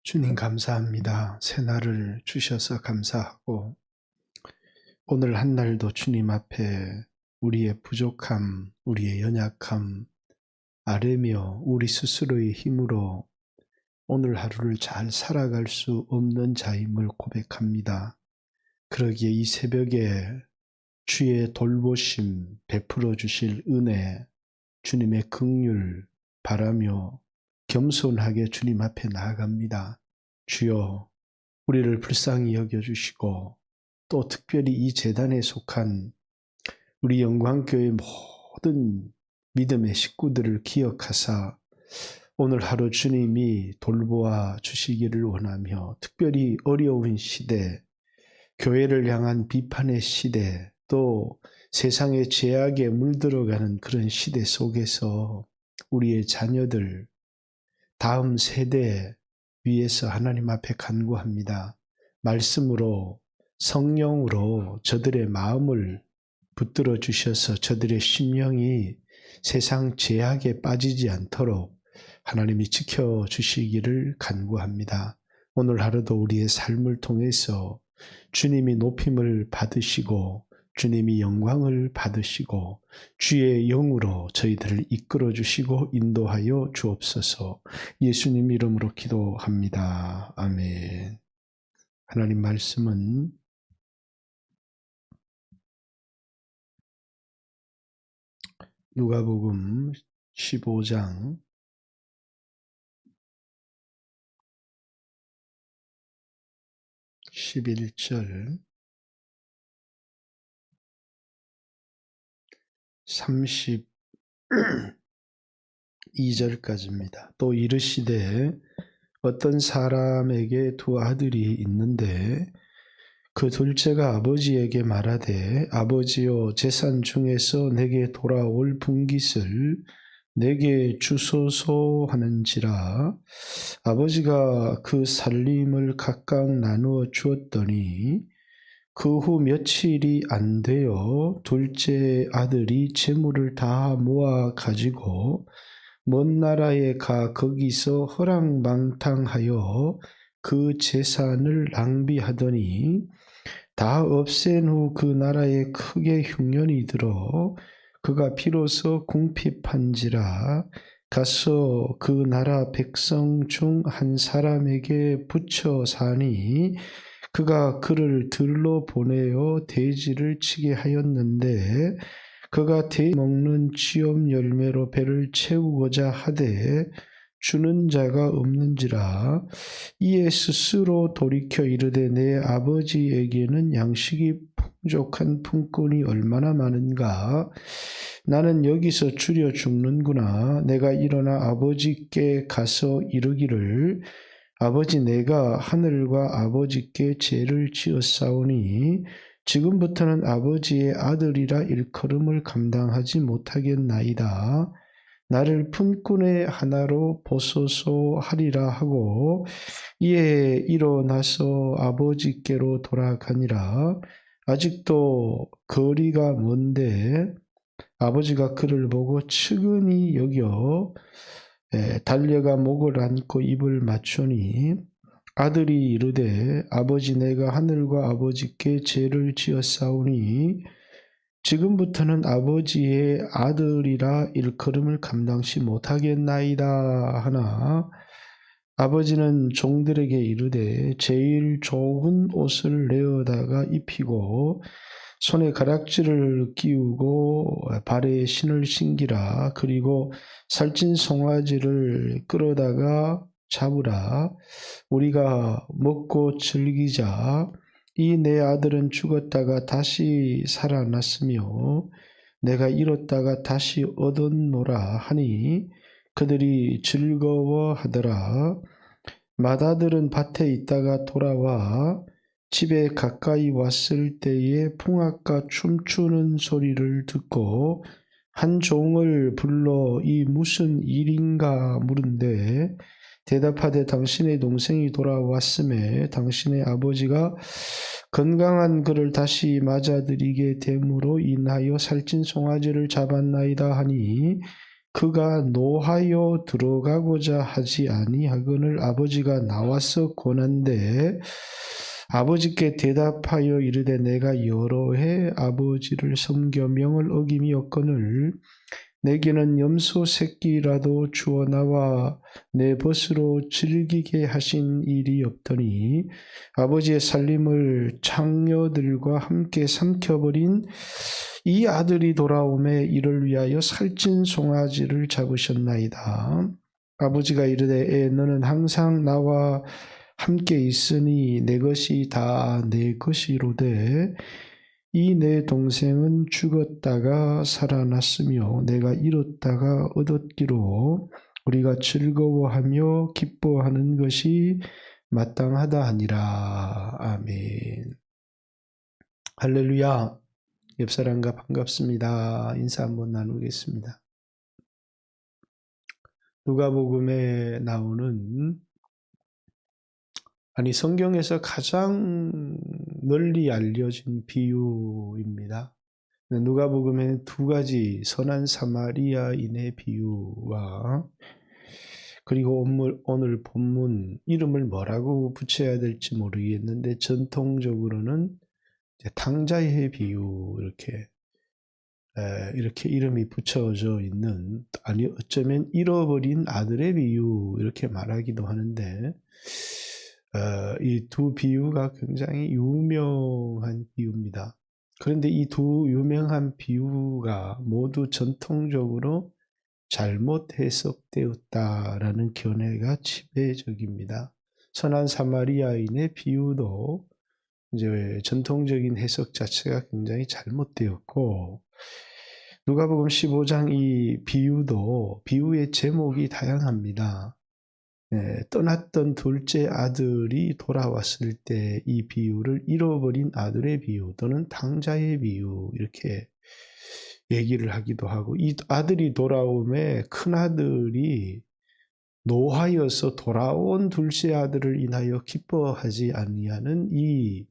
주님 감사합니다. 새날을 주셔서 감사하고 오늘 한 날도 주님 앞에 우리의 부족함, 우리의 연약함 아뢰며 우리 스스로의 힘으로 오늘 하루를 잘 살아갈 수 없는 자임을 고백합니다. 그러기에 이 새벽에 주의 돌보심 베풀어 주실 은혜, 주님의 긍휼 바라며 겸손하게 주님 앞에 나아갑니다. 주여, 우리를 불쌍히 여겨주시고 또 특별히 이 재단에 속한 우리 영광교회 모든 믿음의 식구들을 기억하사 오늘 하루 주님이 돌보아 주시기를 원하며, 특별히 어려운 시대, 교회를 향한 비판의 시대, 또 세상의 죄악에 물들어가는 그런 시대 속에서 우리의 자녀들, 다음 세대 위해서 하나님 앞에 간구합니다. 말씀으로, 성령으로 저들의 마음을 붙들어 주셔서 저들의 심령이 세상 죄악에 빠지지 않도록 하나님이 지켜주시기를 간구합니다. 오늘 하루도 우리의 삶을 통해서 주님이 높임을 받으시고 주님이 영광을 받으시고 주의 영으로 저희들을 이끌어 주시고 인도하여 주옵소서. 예수님 이름으로 기도합니다. 아멘. 하나님 말씀은 누가복음 15장 11절 32절까지입니다. 또 이르시되 어떤 사람에게 두 아들이 있는데 그 둘째가 아버지에게 말하되 아버지여, 재산 중에서 내게 돌아올 분깃을 내게 주소서 하는지라. 아버지가 그 살림을 각각 나누어 주었더니 그 후 며칠이 안 되어 둘째 아들이 재물을 다 모아 가지고 먼 나라에 가 거기서 허랑방탕하여 그 재산을 낭비하더니 다 없앤 후 그 나라에 크게 흉년이 들어 그가 비로소 궁핍한지라. 가서 그 나라 백성 중 한 사람에게 붙여 사니 그가 그를 들러 보내어 돼지를 치게 하였는데 그가 돼지 먹는 쥐엄 열매로 배를 채우고자 하되 주는 자가 없는지라. 이에 스스로 돌이켜 이르되 내 아버지에게는 양식이 풍족한 품꾼이 얼마나 많은가. 나는 여기서 줄여 죽는구나. 내가 일어나 아버지께 가서 이르기를 아버지, 내가 하늘과 아버지께 죄를 지었사오니 지금부터는 아버지의 아들이라 일컬음을 감당하지 못하겠나이다. 나를 품꾼의 하나로 보소서 하리라 하고 이에 일어나서 아버지께로 돌아가니라. 아직도 거리가 먼데 아버지가 그를 보고 측은히 여겨 달려가 목을 안고 입을 맞추니 아들이 이르되 아버지, 내가 하늘과 아버지께 죄를 지었사오니 지금부터는 아버지의 아들이라 일컬음을 감당치 못하겠나이다 하나 아버지는 종들에게 이르되 제일 좋은 옷을 내어다가 입히고 손에 가락지를 끼우고 발에 신을 신기라. 그리고 살찐 송아지를 끌어다가 잡으라. 우리가 먹고 즐기자. 이 내 아들은 죽었다가 다시 살아났으며 내가 잃었다가 다시 얻었노라 하니 그들이 즐거워하더라. 맏아들은 밭에 있다가 돌아와 집에 가까이 왔을 때에 풍악가 춤추는 소리를 듣고 한 종을 불러 이 무슨 일인가 물은데 대답하되 당신의 동생이 돌아왔음에 당신의 아버지가 건강한 그를 다시 맞아들이게 됨으로 인하여 살찐 송아지를 잡았나이다 하니 그가 노하여 들어가고자 하지 아니하거늘 아버지가 나와서 권한대 아버지께 대답하여 이르되 내가 여러 해 아버지를 섬겨 명을 어김이 없거늘 내게는 염소 새끼라도 주어 나와 내 벗으로 즐기게 하신 일이 없더니 아버지의 살림을 창녀들과 함께 삼켜버린 이 아들이 돌아오매 이를 위하여 살찐 송아지를 잡으셨나이다. 아버지가 이르되 너는 항상 나와 함께 있으니 내 것이 다 내 것이로되 이 내 동생은 죽었다가 살아났으며 내가 잃었다가 얻었기로 우리가 즐거워하며 기뻐하는 것이 마땅하다 하니라. 아멘. 할렐루야. 옆사람과 반갑습니다. 인사 한번 나누겠습니다. 누가복음에 나오는 성경에서 가장 널리 알려진 비유입니다. 누가복음에는 두 가지 선한 사마리아인의 비유와 그리고 오늘 본문 이름을 뭐라고 붙여야 될지 모르겠는데 전통적으로는 탕자의 비유 이렇게 이름이 붙여져 있는 어쩌면 잃어버린 아들의 비유 이렇게 말하기도 하는데 이 두 비유가 굉장히 유명한 비유입니다. 그런데 이 두 유명한 비유가 모두 전통적으로 잘못 해석되었다라는 견해가 지배적입니다. 선한 사마리아인의 비유도 이제 전통적인 해석 자체가 굉장히 잘못되었고 누가복음 15장 이 비유도 비유의 제목이 다양합니다. 떠났던 둘째 아들이 돌아왔을 때 이 비유를 잃어버린 아들의 비유 또는 탕자의 비유 이렇게 얘기를 하기도 하고 이 아들이 돌아오매 큰아들이 노하여서 돌아온 둘째 아들을 인하여 기뻐하지 아니하는 이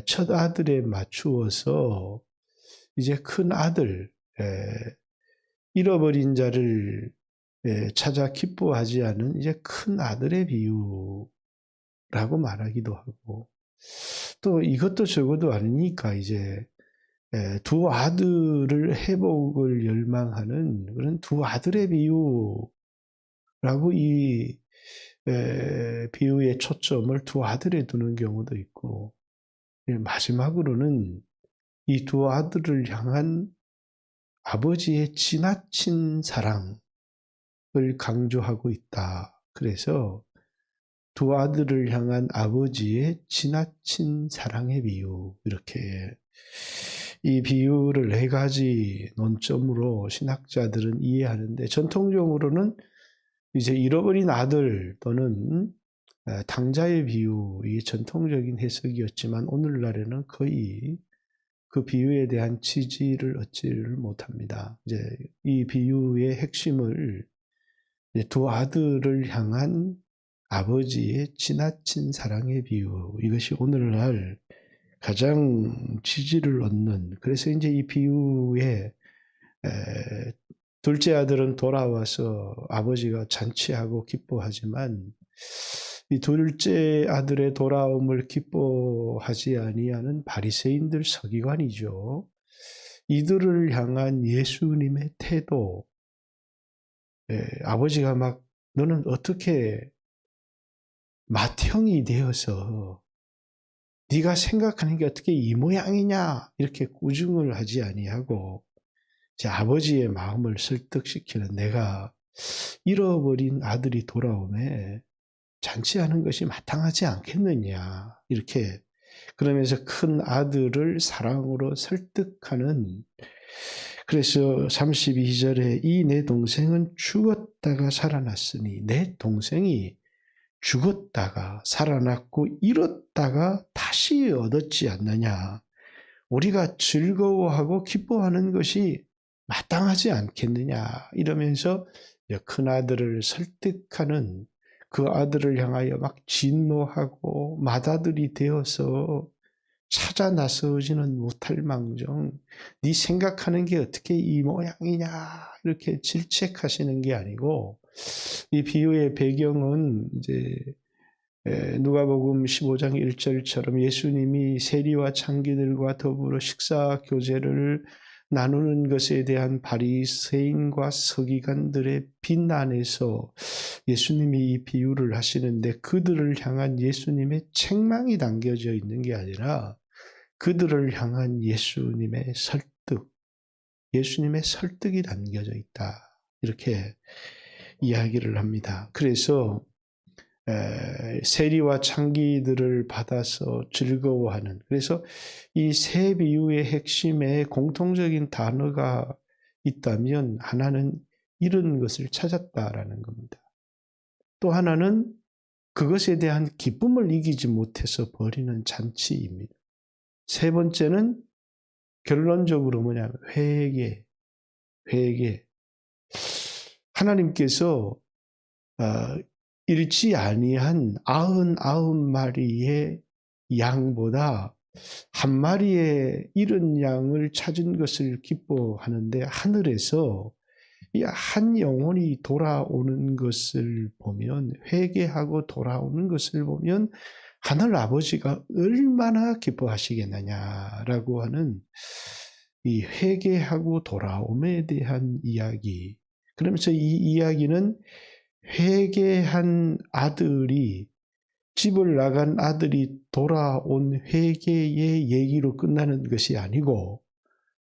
첫 아들에 맞추어서 이제 큰아들 잃어버린 자를 찾아 기뻐하지 않은 이제 큰 아들의 비유라고 말하기도 하고 또 이것도 저것도 아니니까 이제 두 아들을 회복을 열망하는 그런 두 아들의 비유라고 이 비유의 초점을 두 아들에 두는 경우도 있고 마지막으로는 이 두 아들을 향한 아버지의 지나친 사랑 을 강조하고 있다. 그래서 두 아들을 향한 아버지의 지나친 사랑의 비유 이렇게 이 비유를 네 가지 논점으로 신학자들은 이해하는데 전통적으로는 이제 잃어버린 아들 또는 탕자의 비유 이 전통적인 해석이었지만 오늘날에는 거의 그 비유에 대한 지지를 얻지를 못합니다. 이제 이 비유의 핵심을 두 아들을 향한 아버지의 지나친 사랑의 비유 이것이 오늘날 가장 지지를 얻는 그래서 이제 이 비유에 둘째 아들은 돌아와서 아버지가 잔치하고 기뻐하지만 이 둘째 아들의 돌아옴을 기뻐하지 아니하는 바리새인들 서기관이죠. 이들을 향한 예수님의 태도 아버지가 막 너는 어떻게 맏형이 되어서 네가 생각하는 게 어떻게 이 모양이냐 이렇게 꾸중을 하지 아니하고 제 아버지의 마음을 설득시키는 내가 잃어버린 아들이 돌아오매 잔치하는 것이 마땅하지 않겠느냐 이렇게 그러면서 큰 아들을 사랑으로 설득하는 그래서 32절에 이 내 동생은 죽었다가 살아났으니 내 동생이 죽었다가 살아났고 잃었다가 다시 얻었지 않느냐. 우리가 즐거워하고 기뻐하는 것이 마땅하지 않겠느냐. 이러면서 큰아들을 설득하는 그 아들을 향하여 막 진노하고 맏아들이 되어서 찾아 나서지는 못할 망정 네 생각하는 게 어떻게 이 모양이냐 이렇게 질책하시는 게 아니고 이 비유의 배경은 이제 누가복음 15장 1절처럼 예수님이 세리와 창기들과 더불어 식사 교제를 나누는 것에 대한 바리새인과 서기관들의 비난에서 예수님이 이 비유를 하시는데 그들을 향한 예수님의 책망이 담겨져 있는 게 아니라 그들을 향한 예수님의 설득이 담겨져 있다. 이렇게 이야기를 합니다. 그래서 세리와 창기들을 받아서 즐거워하는, 그래서 이 세 비유의 핵심에 공통적인 단어가 있다면 하나는 이런 것을 찾았다라는 겁니다. 또 하나는 그것에 대한 기쁨을 이기지 못해서 벌이는 잔치입니다. 세 번째는 결론적으로 뭐냐면 회개. 하나님께서 잃지 아니한 99마리의 양보다 한 마리의 잃은 양을 찾은 것을 기뻐하는데 하늘에서 이 한 영혼이 돌아오는 것을 보면 회개하고 돌아오는 것을 보면 하늘 아버지가 얼마나 기뻐하시겠느냐라고 하는 이 회개하고 돌아옴에 대한 이야기. 그러면서 이 이야기는 회개한 아들이 집을 나간 아들이 돌아온 회개의 얘기로 끝나는 것이 아니고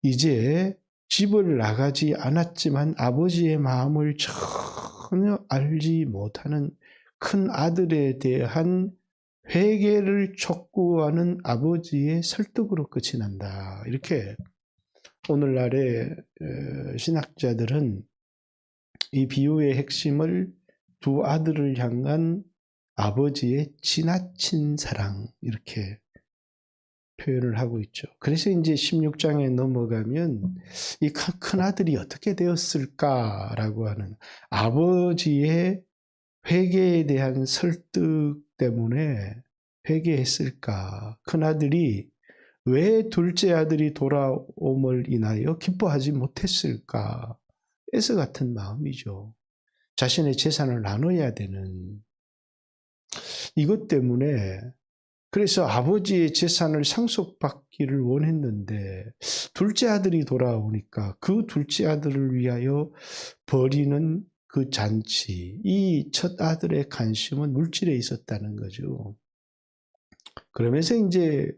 이제 집을 나가지 않았지만 아버지의 마음을 전혀 알지 못하는 큰 아들에 대한 회개를 촉구하는 아버지의 설득으로 끝이 난다. 이렇게 오늘날의 신학자들은 이 비유의 핵심을 두 아들을 향한 아버지의 지나친 사랑 이렇게 표현을 하고 있죠. 그래서 이제 16장에 넘어가면 이 큰 아들이 어떻게 되었을까라고 하는 아버지의 회개에 대한 설득 때문에 회개했을까? 큰 아들이 왜 둘째 아들이 돌아옴을 인하여 기뻐하지 못했을까? 에서 같은 마음이죠. 자신의 재산을 나눠야 되는 이것 때문에 그래서 아버지의 재산을 상속받기를 원했는데 둘째 아들이 돌아오니까 그 둘째 아들을 위하여 벌이는 그 잔치, 이 첫 아들의 관심은 물질에 있었다는 거죠. 그러면서 이제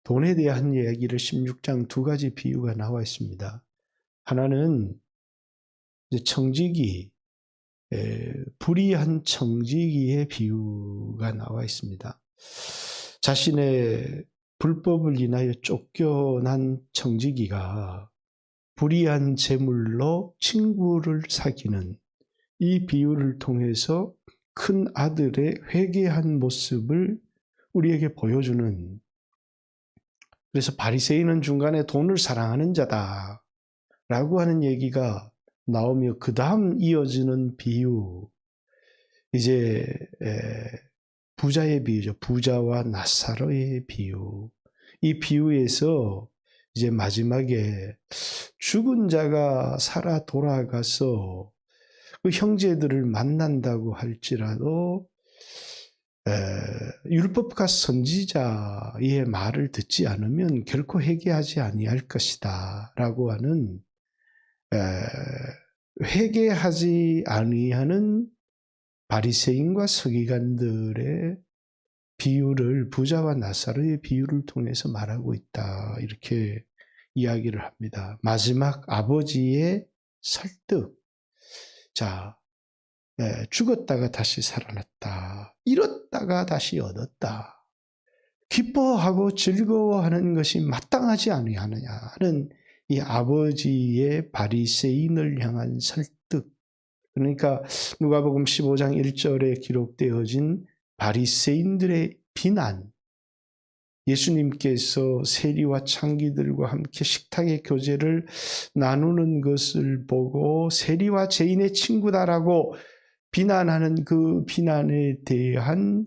돈에 대한 이야기를 16장 두 가지 비유가 나와 있습니다. 하나는 청지기, 불의한 청지기의 비유가 나와 있습니다. 자신의 불법을 인하여 쫓겨난 청지기가 불의한 재물로 친구를 사귀는 이 비유를 통해서 큰 아들의 회개한 모습을 우리에게 보여주는, 그래서 바리새인은 중간에 돈을 사랑하는 자다라고 하는 얘기가 나오며 그 다음 이어지는 비유, 이제 부자의 비유죠. 부자와 나사로의 비유. 이 비유에서 이제 마지막에 죽은 자가 살아 돌아가서 그 형제들을 만난다고 할지라도 율법과 선지자의 말을 듣지 않으면 결코 회개하지 아니할 것이다 라고 하는 회개하지 아니하는 바리새인과 서기관들의 비유를 부자와 나사로의 비유를 통해서 말하고 있다. 이렇게 이야기를 합니다. 마지막 아버지의 설득. 자, 죽었다가 다시 살아났다. 잃었다가 다시 얻었다. 기뻐하고 즐거워하는 것이 마땅하지 아니하느냐는 이 아버지의 바리새인을 향한 설득. 그러니까 누가복음 15장 1절에 기록되어진 바리새인들의 비난, 예수님께서 세리와 창기들과 함께 식탁의 교제를 나누는 것을 보고 세리와 죄인의 친구다라고 비난하는 그 비난에 대한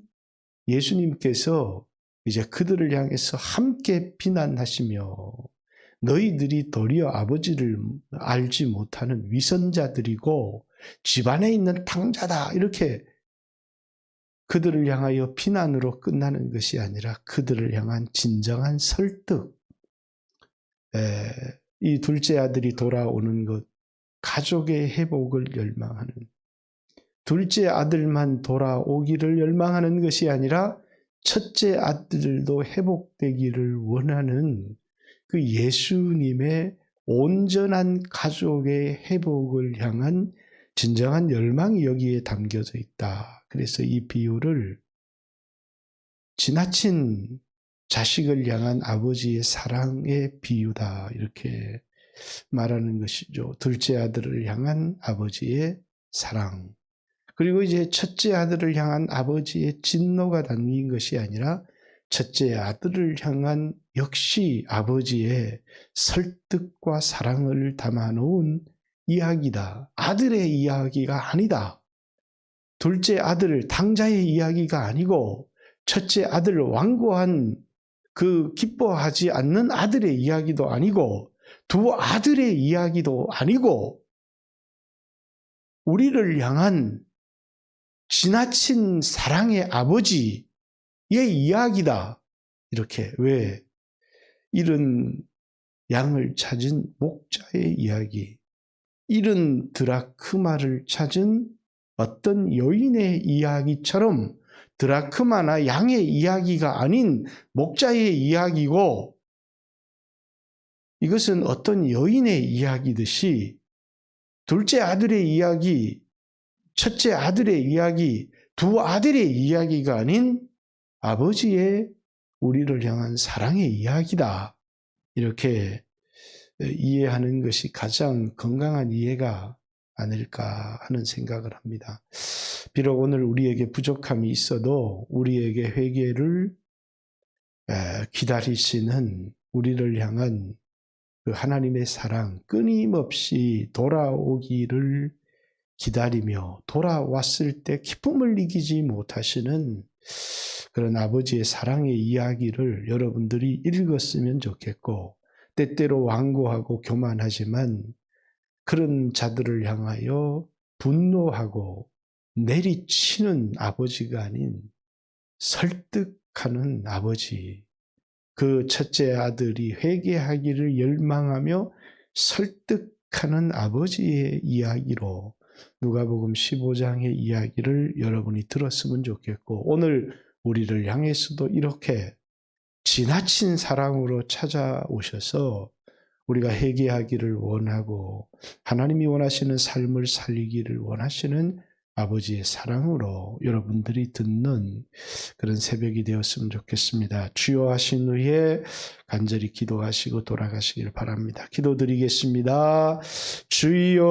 예수님께서 이제 그들을 향해서 함께 비난하시며 너희들이 도리어 아버지를 알지 못하는 위선자들이고 집안에 있는 탕자다 이렇게 그들을 향하여 비난으로 끝나는 것이 아니라 그들을 향한 진정한 설득. 이 둘째 아들이 돌아오는 것, 가족의 회복을 열망하는, 둘째 아들만 돌아오기를 열망하는 것이 아니라 첫째 아들도 회복되기를 원하는 그 예수님의 온전한 가족의 회복을 향한 진정한 열망이 여기에 담겨져 있다. 그래서 이 비유를 지나친 자식을 향한 아버지의 사랑의 비유다. 이렇게 말하는 것이죠. 둘째 아들을 향한 아버지의 사랑. 그리고 이제 첫째 아들을 향한 아버지의 진노가 담긴 것이 아니라 첫째 아들을 향한 역시 아버지의 설득과 사랑을 담아놓은 이야기다. 아들의 이야기가 아니다. 둘째 아들 당자의 이야기가 아니고 첫째 아들을 완고한 그 기뻐하지 않는 아들의 이야기도 아니고 두 아들의 이야기도 아니고 우리를 향한 지나친 사랑의 아버지의 이야기다. 이렇게 왜? 잃은 양을 찾은 목자의 이야기, 잃은 드라크마를 찾은 어떤 여인의 이야기처럼 드라크마나 양의 이야기가 아닌 목자의 이야기고 이것은 어떤 여인의 이야기듯이 둘째 아들의 이야기, 첫째 아들의 이야기, 두 아들의 이야기가 아닌 아버지의 우리를 향한 사랑의 이야기다. 이렇게 이해하는 것이 가장 건강한 이해가 아닐까 하는 생각을 합니다. 비록 오늘 우리에게 부족함이 있어도 우리에게 회개를 기다리시는 우리를 향한 그 하나님의 사랑 끊임없이 돌아오기를 기다리며 돌아왔을 때 기쁨을 이기지 못하시는 그런 아버지의 사랑의 이야기를 여러분들이 읽었으면 좋겠고 때때로 완고하고 교만하지만 그런 자들을 향하여 분노하고 내리치는 아버지가 아닌 설득하는 아버지, 그 첫째 아들이 회개하기를 열망하며 설득하는 아버지의 이야기로 누가복음 15장의 이야기를 여러분이 들었으면 좋겠고 오늘 우리를 향해서도 이렇게 지나친 사랑으로 찾아오셔서 우리가 회개하기를 원하고 하나님이 원하시는 삶을 살기를 원하시는 아버지의 사랑으로 여러분들이 듣는 그런 새벽이 되었으면 좋겠습니다. 주여 하신 후에 간절히 기도하시고 돌아가시길 바랍니다. 기도드리겠습니다. 주여